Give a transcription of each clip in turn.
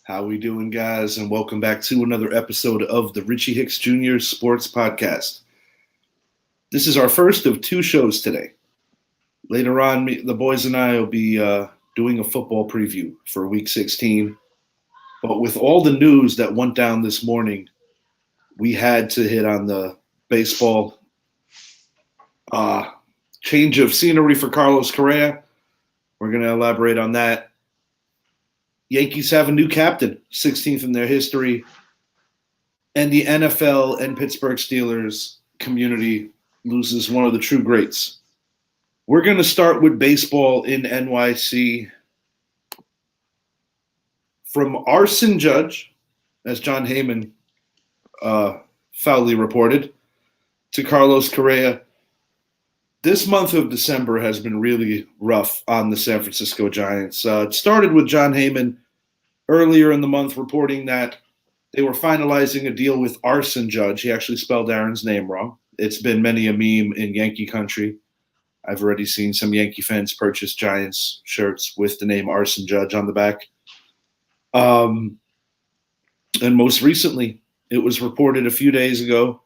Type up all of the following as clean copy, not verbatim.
How we doing, guys? And welcome back to another episode of the Richie Hicks Jr. Sports Podcast. This is our first of two shows today. Later on, the boys and I will be doing a football preview for Week 16. But with all the news that went down this morning, we had to hit on the baseball change of scenery for Carlos Correa. We're going to elaborate on that. Yankees have a new captain, 16th in their history, and the NFL and Pittsburgh Steelers community loses one of the true greats. We're going to start with baseball in NYC. From Arson Judge, as John Heyman foully reported, to Carlos Correa. This month of December has been really rough on the San Francisco Giants. It started with John Heyman earlier in the month reporting that they were finalizing a deal with Arson Judge. He actually spelled Aaron's name wrong. It's been many a meme in Yankee country. I've already seen some Yankee fans purchase Giants shirts with the name Arson Judge on the back. And most recently, it was reported a few days ago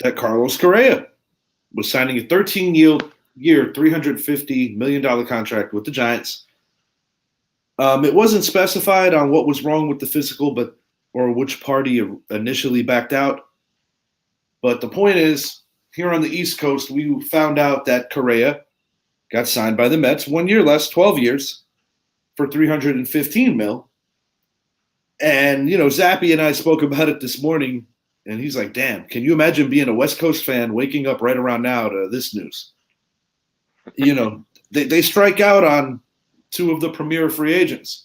that Carlos Correa was signing a 13-year, $350 million contract with the Giants. It wasn't specified on what was wrong with the physical, or which party initially backed out. But the point is, here on the East Coast, we found out that Correa got signed by the Mets 1 year less, 12 years, for $315 million. And, Zappy and I spoke about it this morning. And he's like, damn, can you imagine being a West Coast fan waking up right around now to this news? They strike out on two of the premier free agents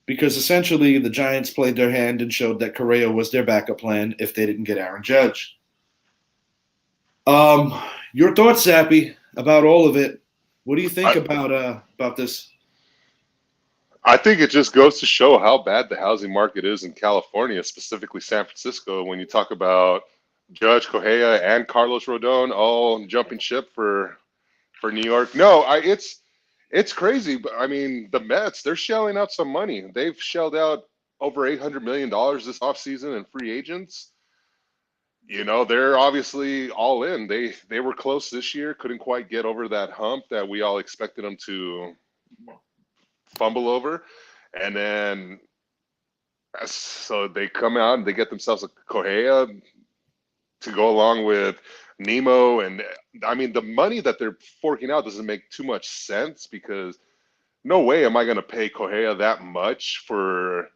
because essentially the Giants played their hand and showed that Correa was their backup plan if they didn't get Aaron Judge. Your thoughts, Zappy, about all of it? What do you think about this? I think it just goes to show how bad the housing market is in California, specifically San Francisco. When you talk about Judge, Correa, and Carlos Rodon all jumping ship for New York. No, it's crazy. But I mean, the Mets, they're shelling out some money. They've shelled out over $800 million this offseason in free agents. They're obviously all in. They were close this year, couldn't quite get over that hump that we all expected them to fumble over, and then so they come out and they get themselves a Correa to go along with Nemo, and I mean the money that they're forking out doesn't make too much sense because no way am I going to pay Correa that much for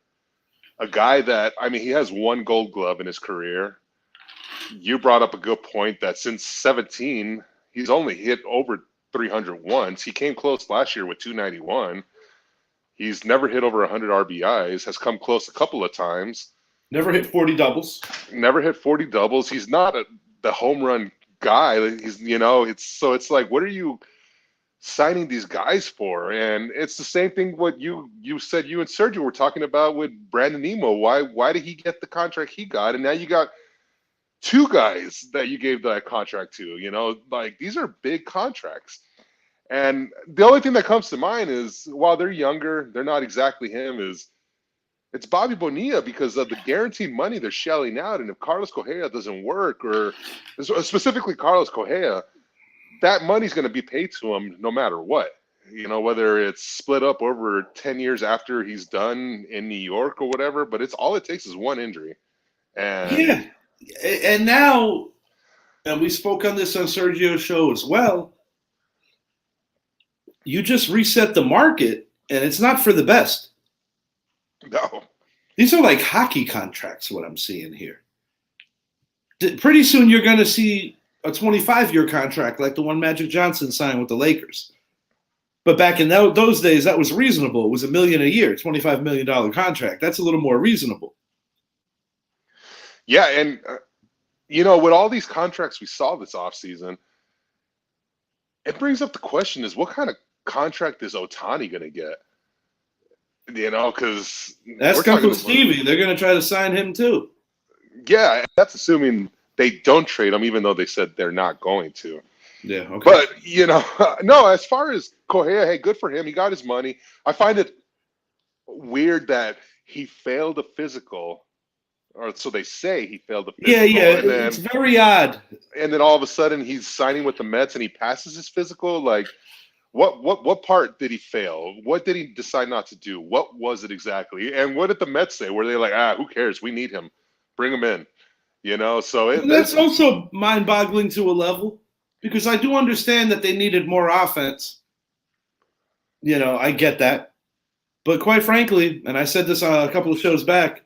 a guy that, I mean, he has one Gold Glove in his career. You brought up a good point that since 17 he's only hit over 300 once. He came close last year with 291. He's never hit over 100 RBIs, has come close a couple of times. Never hit 40 doubles. He's not the home run guy. It's like, what are you signing these guys for? And it's the same thing what you said you and Sergio were talking about with Brandon Nemo. Why did he get the contract he got? And now you got two guys that you gave that contract to, like these are big contracts. And the only thing that comes to mind is, while they're younger, they're not exactly him, it's Bobby Bonilla because of the guaranteed money they're shelling out. And if Carlos Correa doesn't work, or specifically Carlos Correa, that money's going to be paid to him no matter what. Whether it's split up over 10 years after he's done in New York or whatever, but all it takes is one injury. And yeah. And now, and we spoke on this on Sergio's show as well, you just reset the market, and it's not for the best. No. These are like hockey contracts, what I'm seeing here. Pretty soon you're going to see a 25-year contract like the one Magic Johnson signed with the Lakers. But back in those days, that was reasonable. It was $1 million a year, $25 million contract. That's a little more reasonable. Yeah, and, with all these contracts we saw this offseason, it brings up the question is, what kind of contract is Ohtani going to get? Because that's Uncle Stevie. They're going to try to sign him too. Yeah, that's assuming they don't trade him, even though they said they're not going to. Yeah, okay. But, no, as far as Correa, hey, good for him. He got his money. I find it weird that he failed a physical, or so they say he failed a Yeah, physical, yeah, it's very odd. and then all of a sudden he's signing with the Mets and he passes his physical. Like, what part did he fail? What did he decide not to do? What was it exactly? And what did the Mets say? Were they like, who cares? We need him. Bring him in. So That's also mind-boggling to a level, because I do understand that they needed more offense. I get that. But quite frankly, and I said this a couple of shows back,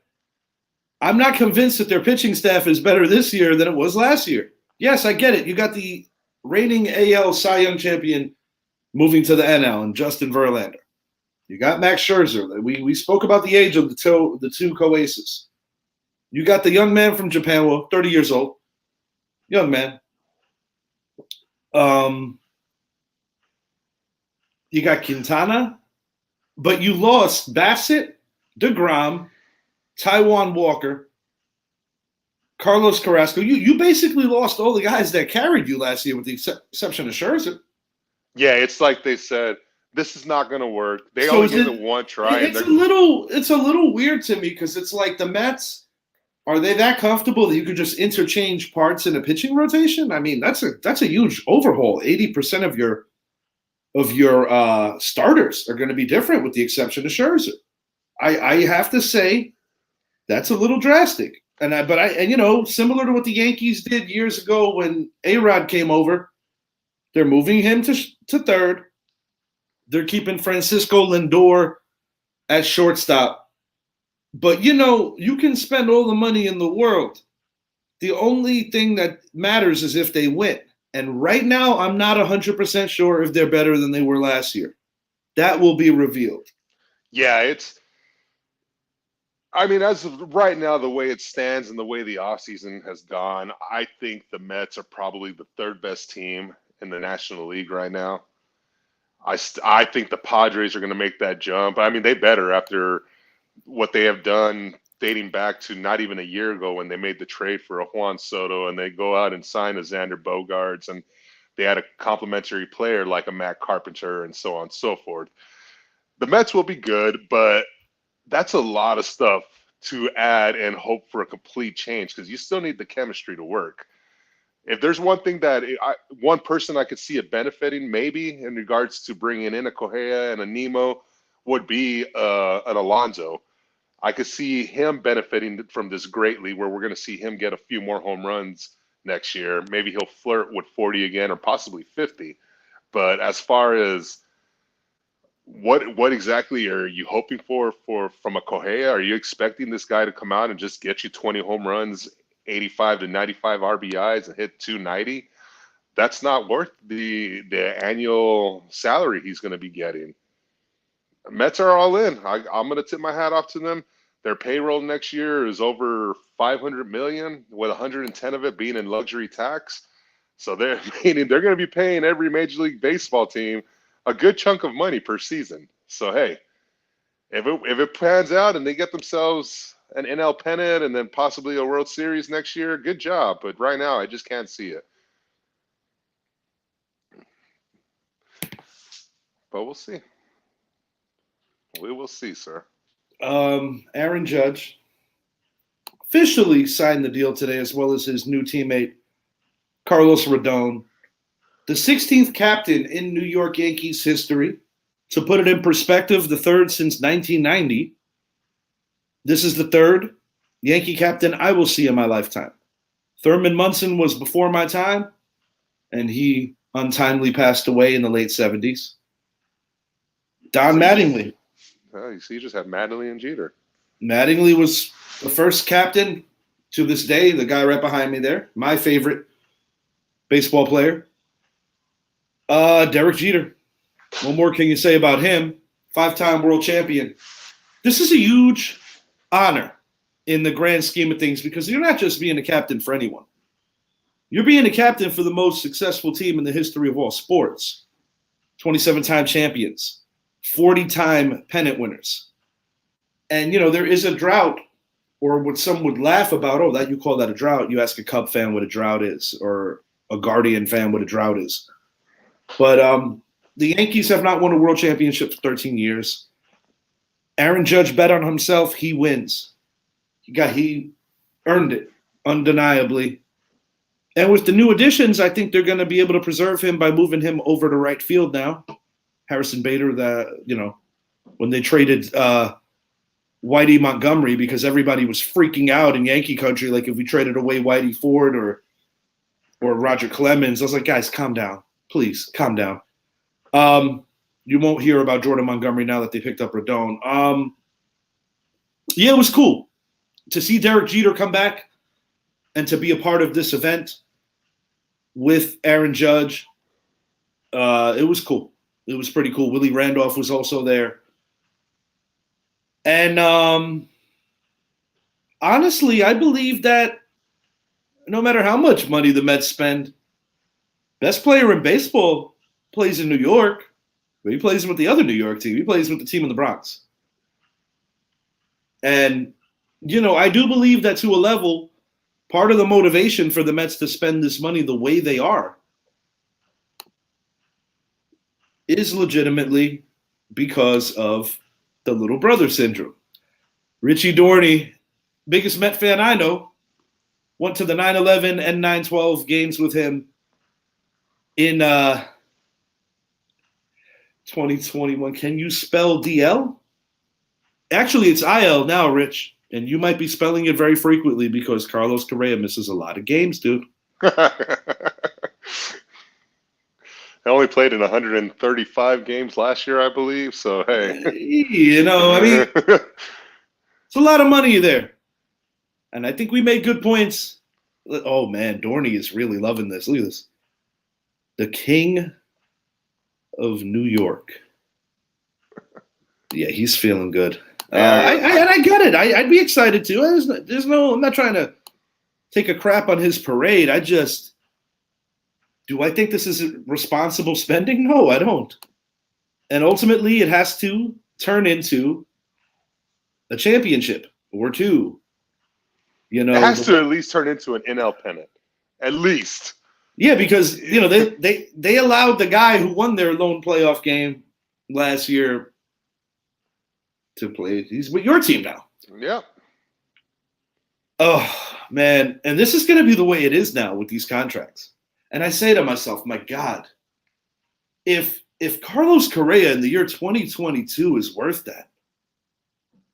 I'm not convinced that their pitching staff is better this year than it was last year. Yes, I get it. You got the reigning AL Cy Young champion moving to the NL and Justin Verlander. You got Max Scherzer. We spoke about the age of the two co-aces. You got the young man from Japan, 30 years old. Young man. You got Quintana, but you lost Bassett, DeGrom, Taijuan Walker, Carlos Carrasco. You basically lost all the guys that carried you last year with the exception of Scherzer. Yeah, it's like they said, this is not going to work. They only gave it one try. It's a little weird to me, because it's like the Mets, are they that comfortable that you could just interchange parts in a pitching rotation? I mean, that's a huge overhaul. 80% of your starters are going to be different, with the exception of Scherzer. I have to say that's a little drastic. And similar to what the Yankees did years ago when A-Rod came over, they're moving him to third. They're keeping Francisco Lindor at shortstop. But, you can spend all the money in the world. The only thing that matters is if they win. And right now, I'm not 100% sure if they're better than they were last year. That will be revealed. Yeah, as of right now, the way it stands and the way the offseason has gone, I think the Mets are probably the third best team in the National League right now. I think the Padres are going to make that jump. I mean, they better, after what they have done dating back to not even a year ago when they made the trade for a Juan Soto, and they go out and sign a Xander Bogaerts, and they had a complimentary player like a Matt Carpenter, and so on and so forth. The Mets will be good, but that's a lot of stuff to add and hope for a complete change, because you still need the chemistry to work. If there's one thing one person I could see it benefiting, maybe in regards to bringing in a Correa and a Nemo, would be an Alonso. I could see him benefiting from this greatly, where we're going to see him get a few more home runs next year. Maybe he'll flirt with 40 again, or possibly 50. But as far as what exactly are you hoping for from a Correa? Are you expecting this guy to come out and just get you 20 home runs, 85 to 95 RBIs, and hit 290? That's not worth the annual salary he's going to be getting. Mets are all in. I'm going to tip my hat off to them. Their payroll next year is over $500 million, with 110 of it being in luxury tax. So they're going to be paying every Major League Baseball team a good chunk of money per season. So hey, if it pans out and they get themselves an NL pennant and then possibly a World Series next year, good job. But right now, I just can't see it. But we'll see. We will see, sir. Aaron Judge officially signed the deal today, as well as his new teammate, Carlos Rodon, the 16th captain in New York Yankees history. To put it in perspective, the third since 1990. This is the third Yankee captain I will see in my lifetime. Thurman Munson was before my time, and he untimely passed away in the late 70s. Don Mattingly. Oh, so you just have Mattingly and Jeter. Mattingly was the first captain to this day, the guy right behind me there, my favorite baseball player. Derek Jeter. What more can you say about him? 5-time world champion. This is a huge honor in the grand scheme of things, because you're not just being a captain for anyone. You're being a captain for the most successful team in the history of all sports. 27-time champions. 40-time pennant winners. And, there is a drought, or what some would laugh about, that you call that a drought. You ask a Cub fan what a drought is, or a Guardian fan what a drought is. But the Yankees have not won a world championship for 13 years. Aaron Judge bet on himself. He wins. He earned it undeniably. And with the new additions, I think they're going to be able to preserve him by moving him over to right field now. Harrison Bader, when they traded Whitey Montgomery, because everybody was freaking out in Yankee country, like if we traded away Whitey Ford or Roger Clemens, I was like, guys, calm down. Please, calm down. You won't hear about Jordan Montgomery now that they picked up Rodon. Yeah, it was cool to see Derek Jeter come back and to be a part of this event with Aaron Judge. It was cool. It was pretty cool. Willie Randolph was also there. And honestly, I believe that no matter how much money the Mets spend, best player in baseball plays in New York, but he plays with the other New York team. He plays with the team in the Bronx. And, I do believe that to a level, part of the motivation for the Mets to spend this money the way they are is legitimately because of the little brother syndrome. Richie Dorney, biggest Met fan I know, went to the 9/11 and 9/12 games with him in 2021. Can you spell DL? Actually, it's IL now, Rich. And you might be spelling it very frequently because Carlos Correa misses a lot of games, dude. I only played in 135 games last year, I believe. So, hey. It's a lot of money there. And I think we made good points. Oh, man, Dorney is really loving this. Look at this. The King of New York. Yeah, he's feeling good. I get it. I'd be excited too. I'm not trying to take a crap on his parade. Do I think this is responsible spending? No, I don't. And ultimately, it has to turn into a championship or two. It has to at least turn into an NL pennant, at least. Yeah, because they allowed the guy who won their lone playoff game last year to play. He's with your team now. Yeah. Oh, man. And this is going to be the way it is now with these contracts. And I say to myself, my God, if Carlos Correa in the year 2022 is worth that,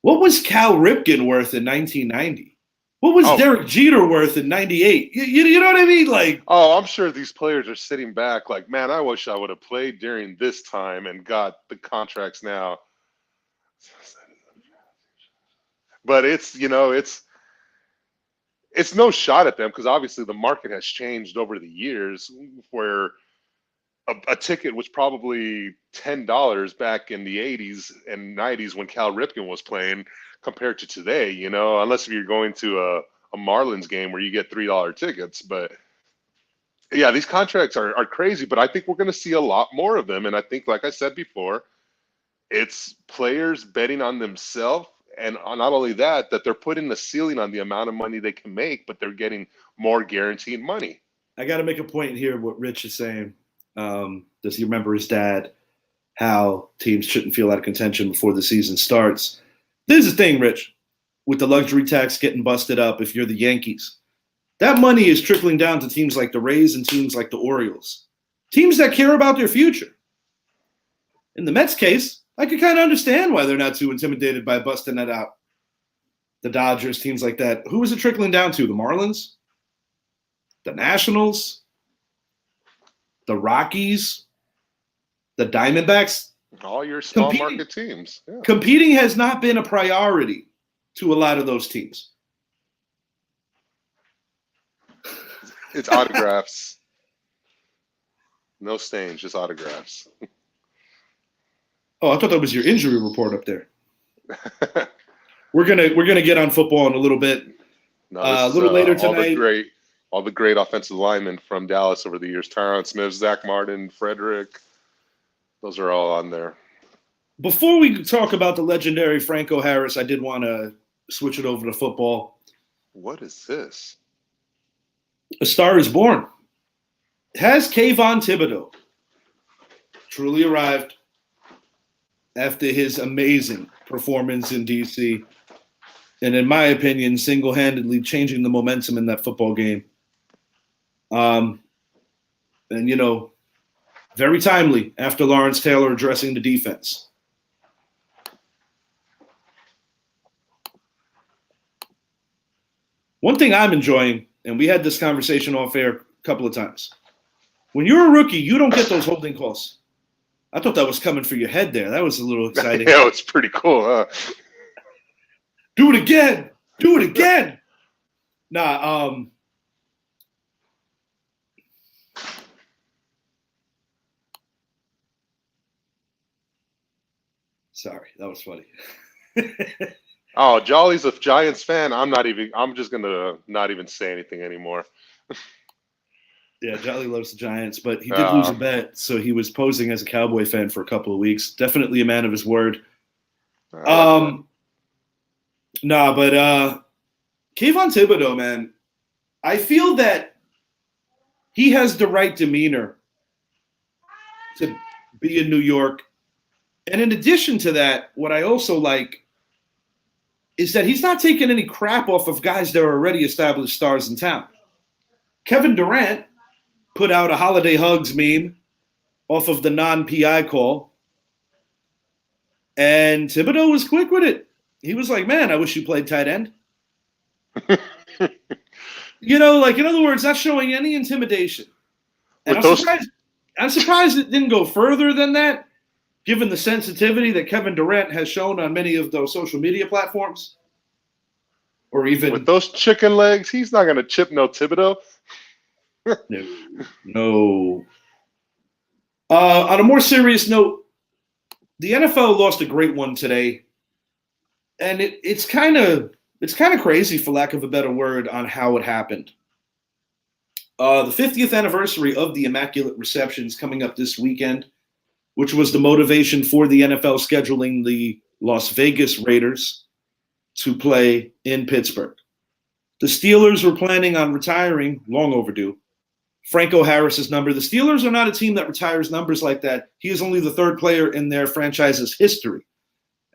what was Cal Ripken worth in 1990? What was Derek Jeter worth in 98? You know what I mean? I'm sure these players are sitting back like, man, I wish I would have played during this time and got the contracts now. But it's no shot at them because obviously the market has changed over the years where a ticket was probably $10 back in the 80s and 90s when Cal Ripken was playing compared to today, unless if you're going to a Marlins game where you get $3 tickets. But yeah, these contracts are crazy, but I think we're going to see a lot more of them. And I think, like I said before, it's players betting on themselves. And not only that they're putting a ceiling on the amount of money they can make, but they're getting more guaranteed money. I got to make a point here what Rich is saying. Does he remember his dad, how teams shouldn't feel out of contention before the season starts? This is the thing, Rich, with the luxury tax getting busted up if you're the Yankees. That money is trickling down to teams like the Rays and teams like the Orioles. Teams that care about their future. In the Mets case, I could kind of understand why they're not too intimidated by busting that out. The Dodgers, teams like that. Who is it trickling down to? The Marlins? The Nationals? The Rockies? The Diamondbacks? All your small market teams. Yeah. Competing has not been a priority to a lot of those teams. It's autographs. No stains, just autographs. Oh, I thought that was your injury report up there. We're gonna get on football in a little bit. No, a little later tonight. All the great offensive linemen from Dallas over the years: Tyron Smith, Zach Martin, Frederick. Those are all on there. Before we talk about the legendary Franco Harris, I did want to switch it over to football. What is this? A Star is Born. Has Kayvon Thibodeau truly arrived? after his amazing performance in DC. And in my opinion, single-handedly changing the momentum in that football game. And, very timely after Lawrence Taylor addressing the defense. One thing I'm enjoying, and we had this conversation off air a couple of times. When you're a rookie, you don't get those holding calls. I thought that was coming for your head there. That was a little exciting. Yeah, it's pretty cool, huh? Do it again. Do it again. Nah, sorry, that was funny. Oh, Jolly's a Giants fan. I'm just gonna not even say anything anymore. Yeah, Jolly loves the Giants, but he did lose a bet, so he was posing as a Cowboy fan for a couple of weeks. Definitely a man of his word. Kayvon Thibodeau, man, I feel that he has the right demeanor to be in New York. And in addition to that, what I also like is that he's not taking any crap off of guys that are already established stars in town. Kevin Durant put out a holiday hugs meme off of the non-PI call. And Thibodeau was quick with it. He was like, man, I wish you played tight end. In other words, not showing any intimidation. And I'm surprised it didn't go further than that, given the sensitivity that Kevin Durant has shown on many of those social media platforms. Or even with those chicken legs, he's not going to chip no Thibodeau. No. On a more serious note, the NFL lost a great one today, and it's kind of crazy, for lack of a better word, on how it happened. The 50th anniversary of the Immaculate Reception is coming up this weekend, which was the motivation for the NFL scheduling the Las Vegas Raiders to play in Pittsburgh. The Steelers were planning on retiring, long overdue, Franco Harris's number. The Steelers are not a team that retires numbers like that. He is only the third player in their franchise's history.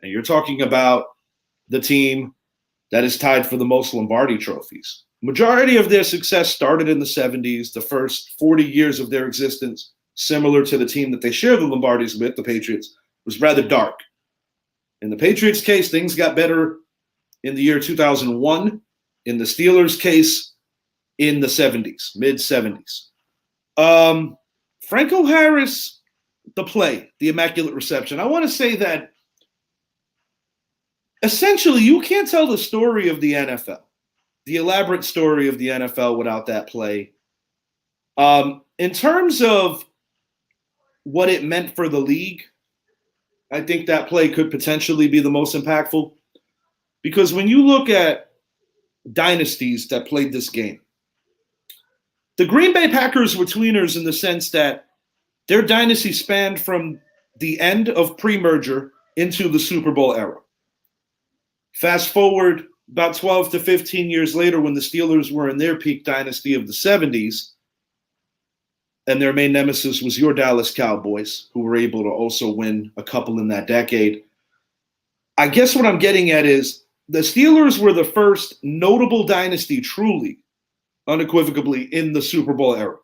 And you're talking about the team that is tied for the most Lombardi trophies. Majority of their success started in the 70s, the first 40 years of their existence, similar to the team that they share the Lombardis with, the Patriots, was rather dark. In the Patriots' case, things got better in the year 2001. In the Steelers' case, in the 70s, mid-70s. Franco Harris, the Immaculate Reception. I want to say that essentially you can't tell the story of the NFL, the elaborate story of the NFL, without that play. In terms of what it meant for the league, I think that play could potentially be the most impactful. Because when you look at dynasties that played this game, the Green Bay Packers were tweeners in the sense that their dynasty spanned from the end of pre-merger into the Super Bowl era. Fast forward about 12 to 15 years later, when the Steelers were in their peak dynasty of the 70s, and their main nemesis was your Dallas Cowboys, who were able to also win a couple in that decade. I guess what I'm getting at is the Steelers were the first notable dynasty, truly, unequivocally, in the Super Bowl era.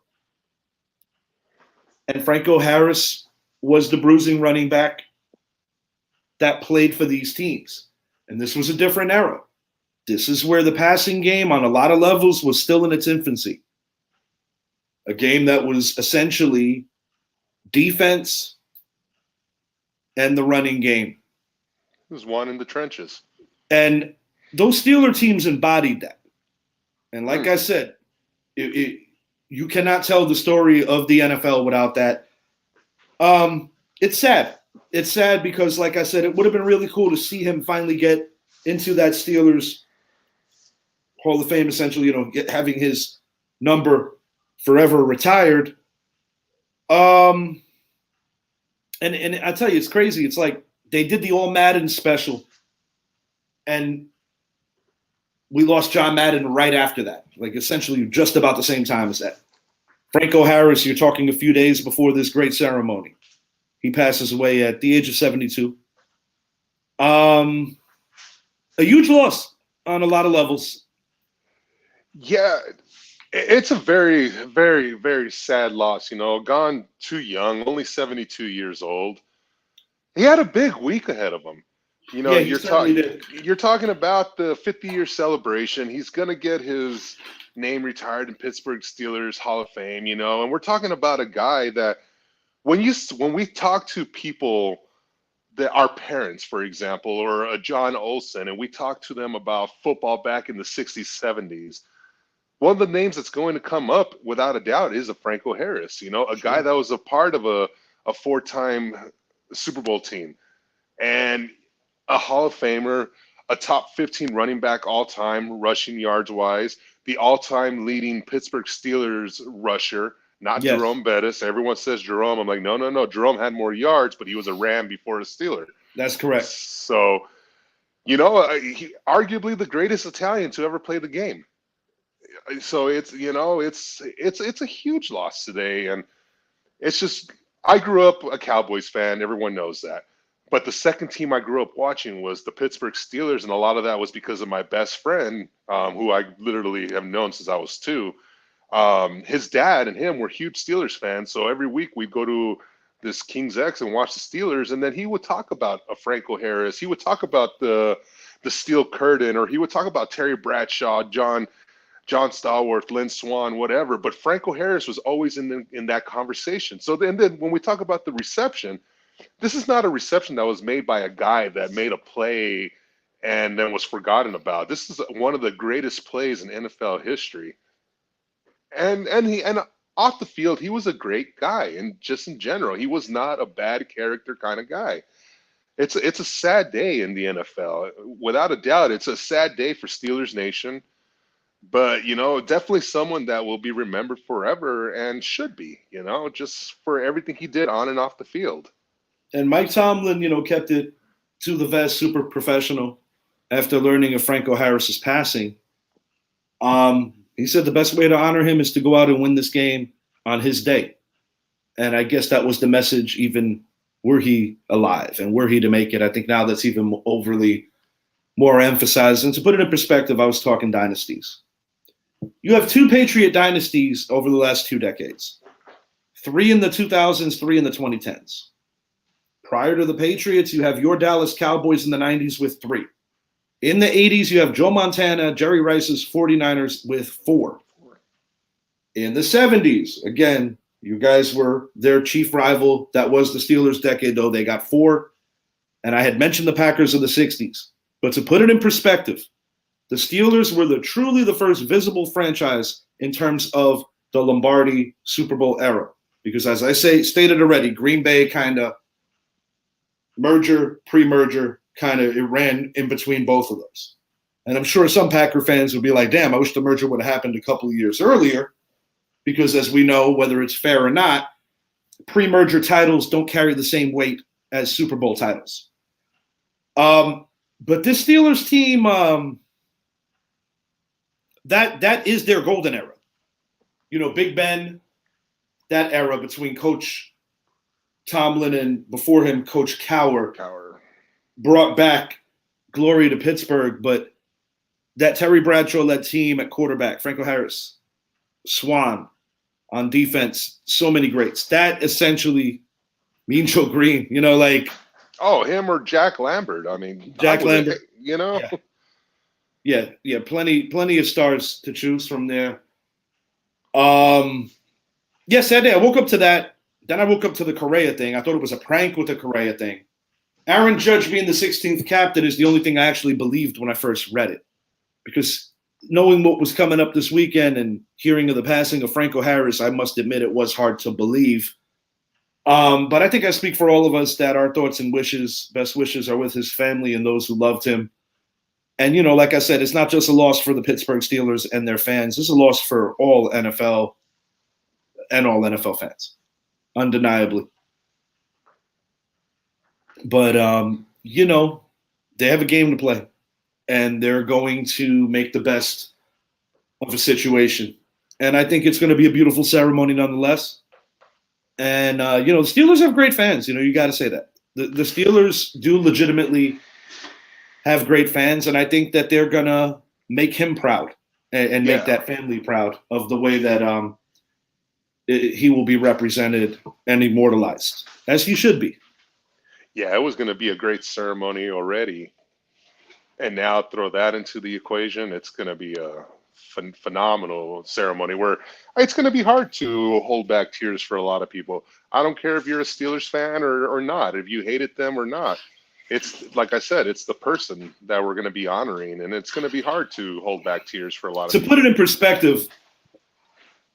And Franco Harris was the bruising running back that played for these teams. And this was a different era. This is where the passing game on a lot of levels was still in its infancy. A game that was essentially defense and the running game. It was won in the trenches. And those Steeler teams embodied that. And like I said, you cannot tell the story of the NFL without that. It's sad. It's sad because, like I said, it would have been really cool to see him finally get into that Steelers Hall of Fame, essentially, having his number forever retired. And I tell you, it's crazy. It's like they did the All Madden special, and we lost John Madden right after that, like essentially just about the same time as that. Franco Harris, you're talking a few days before this great ceremony. He passes away at the age of 72. A huge loss on a lot of levels. Yeah, it's a very, very, very sad loss. Gone too young, only 72 years old. He had a big week ahead of him. Yeah, he certainly did. You're talking about the 50-year celebration. He's gonna get his name retired in Pittsburgh Steelers Hall of Fame. And we're talking about a guy that when we talk to people that our parents, for example, or a John Olsen, and we talk to them about football back in the 60s, 70s, one of the names that's going to come up without a doubt is a Franco Harris, a guy that was a part of a four-time Super Bowl team and a Hall of Famer, a top 15 running back all time, rushing yards wise, the all time leading Pittsburgh Steelers rusher, not Yes. Jerome Bettis. Everyone says Jerome. I'm like, no. Jerome had more yards, but he was a Ram before a Steeler. That's correct. So, arguably the greatest Italian to ever play the game. So it's a huge loss today, and it's just, I grew up a Cowboys fan. Everyone knows that. But the second team I grew up watching was the Pittsburgh Steelers, and a lot of that was because of my best friend, who I literally have known since I was 2. His dad and him were huge Steelers fans, so every week we'd go to this King's X and watch the Steelers, and then he would talk about a Franco Harris. He would talk about the Steel Curtain, or he would talk about Terry Bradshaw, John Stallworth, Lynn Swann, whatever. But Franco Harris was always in that conversation. So then when we talk about the reception, this is not a reception that was made by a guy that made a play and then was forgotten about. This is one of the greatest plays in NFL history. And off the field, he was a great guy. And just in general, he was not a bad character kind of guy. It's a sad day in the NFL. Without a doubt, it's a sad day for Steelers Nation. But, definitely someone that will be remembered forever and should be, just for everything he did on and off the field. And Mike Tomlin, kept it to the vest, super professional after learning of Franco Harris's passing. He said the best way to honor him is to go out and win this game on his day. And I guess that was the message, even were he alive and were he to make it. I think now that's even overly more emphasized. And to put it in perspective, I was talking dynasties. You have 2 Patriot dynasties over the last 2 decades. 3 in the 2000s, 3 in the 2010s. Prior to the Patriots, you have your Dallas Cowboys in the 90s with 3. In the 80s, you have Joe Montana, Jerry Rice's 49ers with 4. In the 70s, again, you guys were their chief rival. That was the Steelers' decade, though. They got 4. And I had mentioned the Packers of the 60s. But to put it in perspective, the Steelers were truly the first visible franchise in terms of the Lombardi Super Bowl era. Because as I stated already, Green Bay kind of merger, pre-merger, it ran in between both of those. And I'm sure some Packer fans would be like, damn, I wish the merger would have happened a couple of years earlier. Because as we know, whether it's fair or not, pre-merger titles don't carry the same weight as Super Bowl titles. But this Steelers team, that is their golden era. Big Ben, that era between Coach Tomlin and before him, Coach Cowher brought back glory to Pittsburgh. But that Terry Bradshaw-led team at quarterback, Franco Harris, Swann on defense, so many greats. That essentially Mean Joe Green, him or Jack Lambert. Jack Lambert, Yeah, plenty of stars to choose from there. Sad day. I woke up to that. Then I woke up to the Correa thing. I thought it was a prank with the Correa thing. Aaron Judge being the 16th captain is the only thing I actually believed when I first read it. Because knowing what was coming up this weekend and hearing of the passing of Franco Harris, I must admit it was hard to believe. But I think I speak for all of us that our thoughts and best wishes are with his family and those who loved him. And, like I said, it's not just a loss for the Pittsburgh Steelers and their fans. It's a loss for all NFL and all NFL fans, undeniably. But, they have a game to play, and they're going to make the best of a situation. And I think it's going to be a beautiful ceremony nonetheless. And, the Steelers have great fans. You got to say that. The Steelers do legitimately have great fans, and I think that they're gonna make him proud and make Yeah. that family proud of the way that he will be represented and immortalized, as he should be. Yeah, it was going to be a great ceremony already. And now throw that into the equation, it's going to be a phenomenal ceremony where it's going to be hard to hold back tears for a lot of people. I don't care if you're a Steelers fan or not, if you hated them or not. It's like I said, it's the person that we're going to be honoring, and it's going to be hard to hold back tears for a lot of To people. put it in perspective,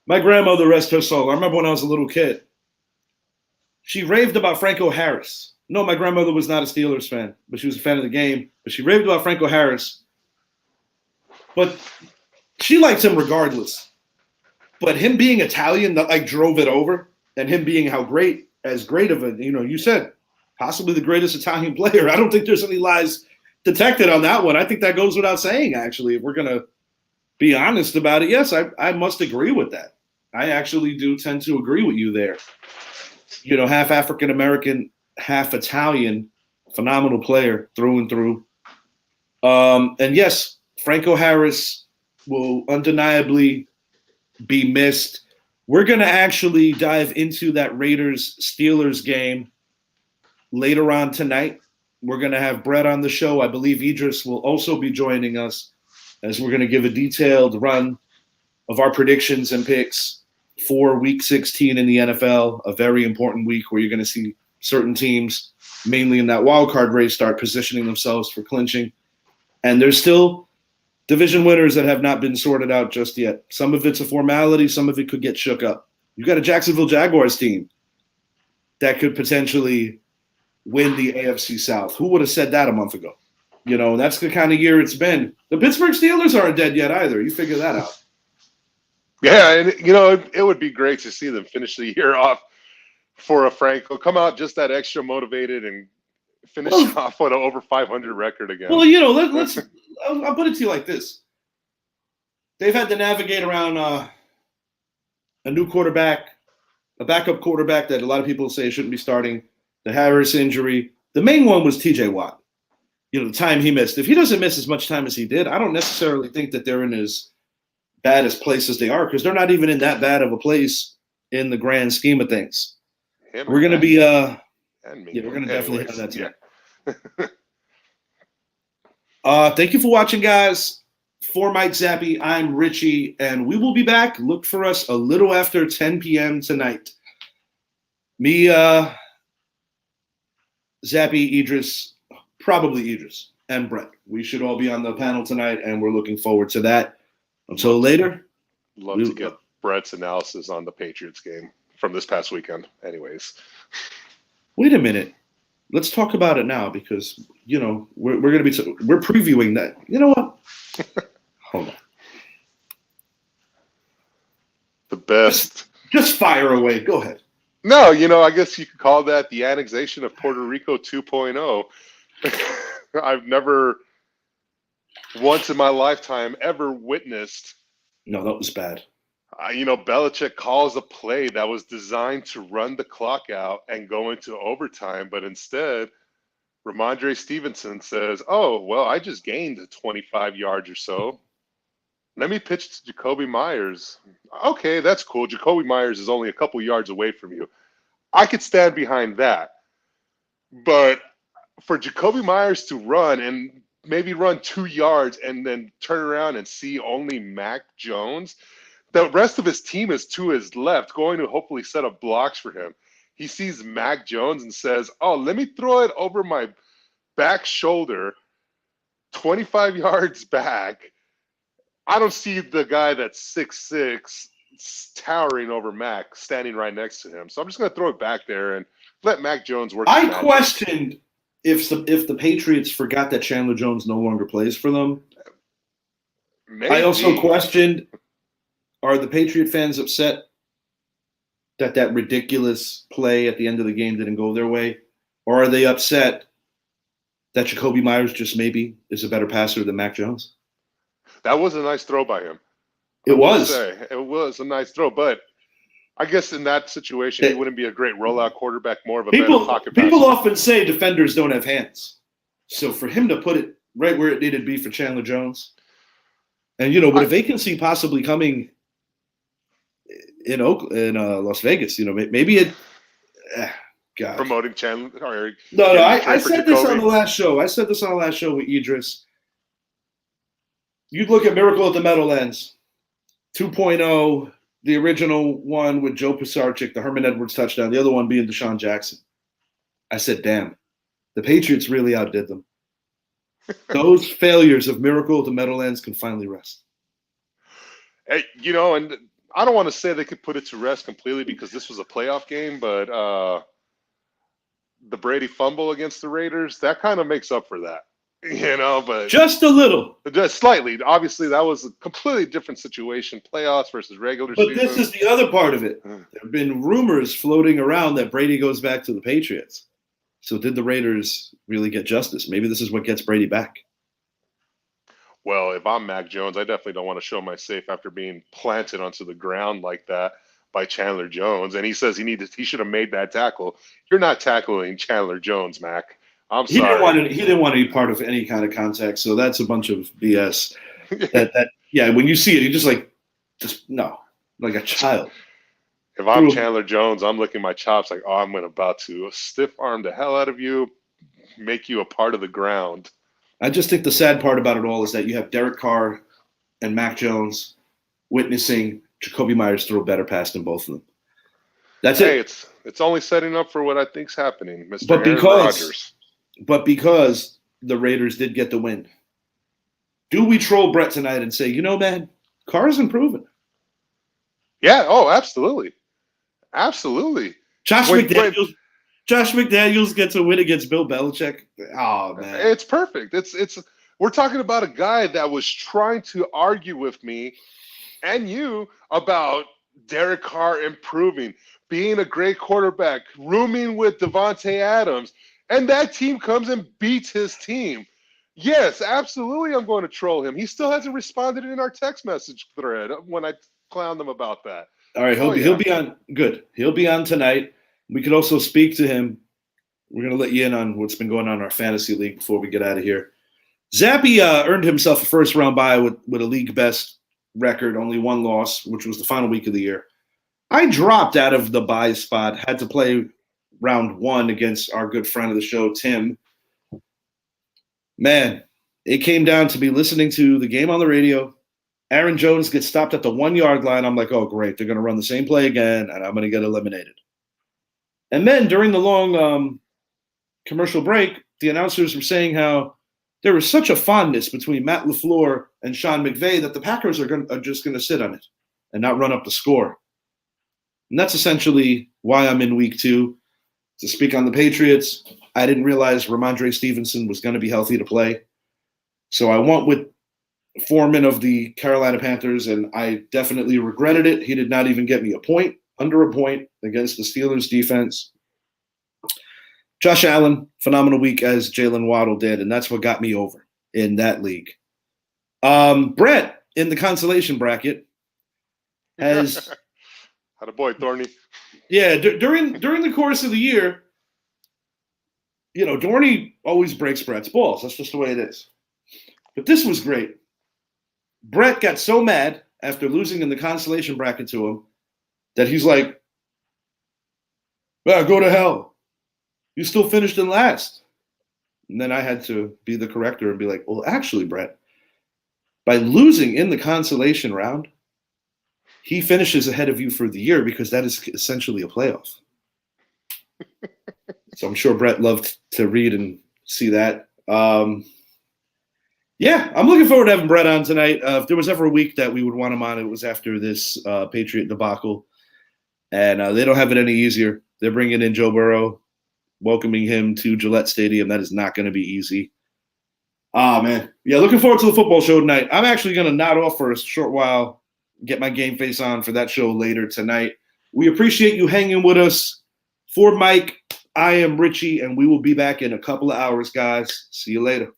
my grandmother, rest her soul, I remember when I was a little kid, she raved about Franco Harris. No, my grandmother was not a Steelers fan, but she was a fan of the game. But she raved about Franco Harris. But she liked him regardless. But him being Italian, that like drove it over, and him being as great of a, you said, possibly the greatest Italian player. I don't think there's any lies detected on that one. I think that goes without saying, actually, if we're going to be honest about it. Yes, I must agree with that. I actually do tend to agree with you there. Half African-American, half Italian, phenomenal player through and through. And yes, Franco Harris will undeniably be missed. We're going to actually dive into that Raiders-Steelers game later on tonight. We're going to have Brett on the show. I believe Idris will also be joining us as we're going to give a detailed run of our predictions and picks for Week 16 in the NFL, a very important week where you're going to see certain teams, mainly in that wild card race, start positioning themselves for clinching. And there's still division winners that have not been sorted out just yet. Some of it's a formality. Some of it could get shook up. You've got a Jacksonville Jaguars team that could potentially win the AFC South. Who would have said that a month ago? That's the kind of year it's been. The Pittsburgh Steelers aren't dead yet either. You figure that out. Yeah, and it would be great to see them finish the year off for a Franco. Come out just that extra motivated and finish off with an over 500 record again. Well, let's. I'll put it to you like this: they've had to navigate around a new quarterback, a backup quarterback that a lot of people say shouldn't be starting. The Harris injury. The main one was T.J. Watt. The time he missed. If he doesn't miss as much time as he did, I don't necessarily think that they're in as bad as place as they are, because they're not even in that bad of a place in the grand scheme of things. We're going to be we're going to definitely have that tonight. Yeah. Thank you for watching, guys. For Mike Zappy, I'm Richie, and we will be back. Look for us a little after 10 p.m. tonight. Me, Zappy, Idris, probably Idris, and Brett. We should all be on the panel tonight, and we're looking forward to that. Until later. Love to get Brett's analysis on the Patriots game from this past weekend. Anyways. Wait a minute. Let's talk about it now, because, we're going to be we're previewing that. You know what? Hold on. The best. Just fire away. Go ahead. No, I guess you could call that the annexation of Puerto Rico 2.0. I've never once in my lifetime ever witnessed. No, that was bad. Belichick calls a play that was designed to run the clock out and go into overtime, but instead, Ramondre Stevenson says, "Oh, well, I just gained 25 yards or so. Let me pitch to Jacoby Myers." Okay, that's cool. Jacoby Myers is only a couple yards away from you. I could stand behind that. But for Jacoby Myers to run and maybe run 2 yards and then turn around and see only Mac Jones, the rest of his team is to his left, going to hopefully set up blocks for him. He sees Mac Jones and says, "Oh, let me throw it over my back shoulder, 25 yards back." I don't see the guy that's 6'6", towering over Mac, standing right next to him. So I'm just going to throw it back there and let Mac Jones work. I questioned if the Patriots forgot that Chandler Jones no longer plays for them. Maybe. I also questioned, are the Patriot fans upset that ridiculous play at the end of the game didn't go their way? Or are they upset that Jacoby Myers just maybe is a better passer than Mac Jones? That was a nice throw by him. It was a nice throw, but I guess in that situation, he wouldn't be a great rollout quarterback, more of a better pocket passer. People often say defenders don't have hands. So for him to put it right where it needed to be for Chandler Jones. And with a vacancy possibly coming in Las Vegas, maybe it. God. Promoting Chandler. Or No. I said this on the last show. I said this on the last show with Idris. You'd look at Miracle at the Meadowlands, 2.0, the original one with Joe Pisarcik, the Herman Edwards touchdown, the other one being Deshaun Jackson. I said, damn, the Patriots really outdid them. Those failures of Miracle at the Meadowlands can finally rest. Hey, and I don't want to say they could put it to rest completely because this was a playoff game, but the Brady fumble against the Raiders, that kind of makes up for that. But just a little, just slightly. Obviously, that was a completely different situation, playoffs versus regular season. But this is the other part of it. There have been rumors floating around that Brady goes back to the Patriots. So did the Raiders really get justice? Maybe this is what gets Brady back. Well, if I'm Mac Jones, I definitely don't want to show my safe after being planted onto the ground like that by Chandler Jones. And he says he should have made that tackle. You're not tackling Chandler Jones, Mac. I'm sorry. He didn't want to be part of any kind of contact, so that's a bunch of BS. When you see it, you're no, like a child. If I'm Chandler Jones, I'm licking my chops like, I'm about to stiff arm the hell out of you, make you a part of the ground. I just think the sad part about it all is that you have Derek Carr and Mac Jones witnessing Jacoby Myers throw a better pass than both of them. That's it. It's only setting up for what I think's happening, Mr. Aaron Rodgers. But because the Raiders did get the win, do we troll Brett tonight and say, man, Carr's improving? Yeah. Oh, absolutely. Absolutely. Josh McDaniels gets a win against Bill Belichick. Oh, man. It's perfect. We're talking about a guy that was trying to argue with me and you about Derek Carr improving, being a great quarterback, rooming with Devontae Adams. And that team comes and beats his team. Yes, absolutely, I'm going to troll him. He still hasn't responded in our text message thread when I clowned them about that. All right, he'll be on. Good. He'll be on tonight. We could also speak to him. We're going to let you in on what's been going on in our fantasy league before we get out of here. Zappy earned himself a first-round bye with a league-best record, only one loss, which was the final week of the year. I dropped out of the bye spot, had to play round one against our good friend of the show, Tim. Man, it came down to me listening to the game on the radio. Aaron Jones gets stopped at the 1 yard line. I'm like, oh, great. They're going to run the same play again, and I'm going to get eliminated. And then during the long commercial break, the announcers were saying how there was such a fondness between Matt LaFleur and Sean McVay that the Packers are just going to sit on it and not run up the score. And that's essentially why I'm in week 2. To speak on the Patriots, I didn't realize Ramondre Stevenson was going to be healthy to play. So I went with Foreman of the Carolina Panthers, and I definitely regretted it. He did not even get me under a point against the Steelers defense. Josh Allen, phenomenal week as Jalen Waddle did, and that's what got me over in that league. Brett, in the consolation bracket, has... Had a boy, Thorny. Yeah, during the course of the year, Dorney always breaks Brett's balls. That's just the way it is. But this was great. Brett got so mad after losing in the consolation bracket to him that he's like, well, go to hell. You still finished in last. And then I had to be the corrector and be like, well, actually, Brett, by losing in the consolation round, he finishes ahead of you for the year because that is essentially a playoff. So I'm sure Brett loved to read and see that. Yeah, I'm looking forward to having Brett on tonight. If there was ever a week that we would want him on, it was after this Patriot debacle. And they don't have it any easier. They're bringing in Joe Burrow, welcoming him to Gillette Stadium. That is not going to be easy. Man. Yeah, looking forward to the football show tonight. I'm actually going to nod off for a short while, get my game face on for that show later tonight. We appreciate you hanging with us. For Mike, I am Richie, and we will be back in a couple of hours, guys. See you later.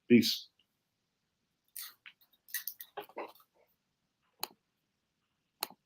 Peace.